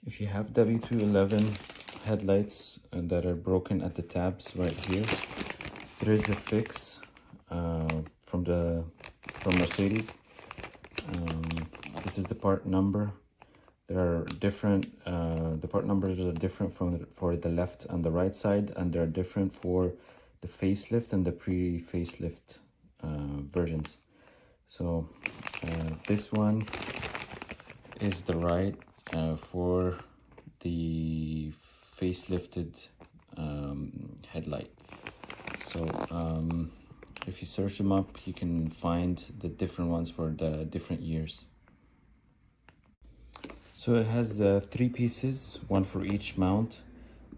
If you have W211 headlights that are broken at the tabs right here, there is a fix from Mercedes. This is the part number. There are different, the part numbers are different for the left and the right side, and they're different for the facelift and the pre-facelift versions. So this one is the right for the facelifted headlight. So if you search them up, you can find the different ones for the different years. So it has 3 pieces, one for each mount.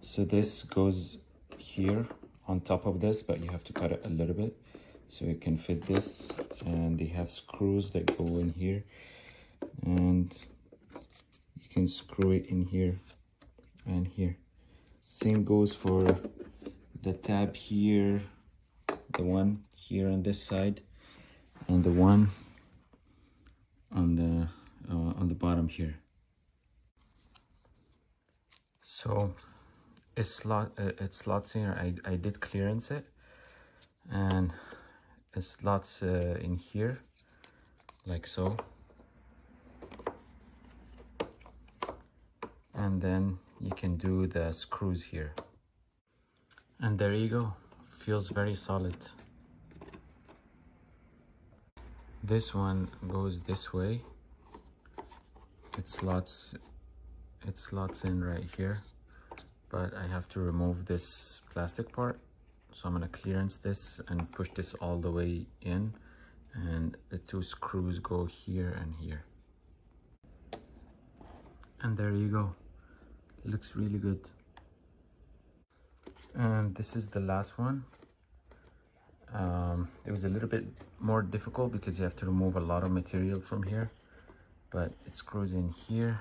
So this goes here on top of this, but you have to cut it a little bit so it can fit this. And they have screws that go in here, and you can screw it in here and here. Same goes for the tab here, the one here on this side, and the one on the bottom here. So it slots in. I did clearance it, and it slots in here like so, and then you can do the screws here, and there you go. Feels very solid. This one goes this way. It slots in right here, but I have to remove this plastic part, so I'm gonna clearance this and push this all the way in, and the 2 screws go here and here, and there you go. Looks really good. And this is the last one. It was a little bit more difficult because you have to remove a lot of material from here, but it screws in here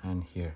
and here.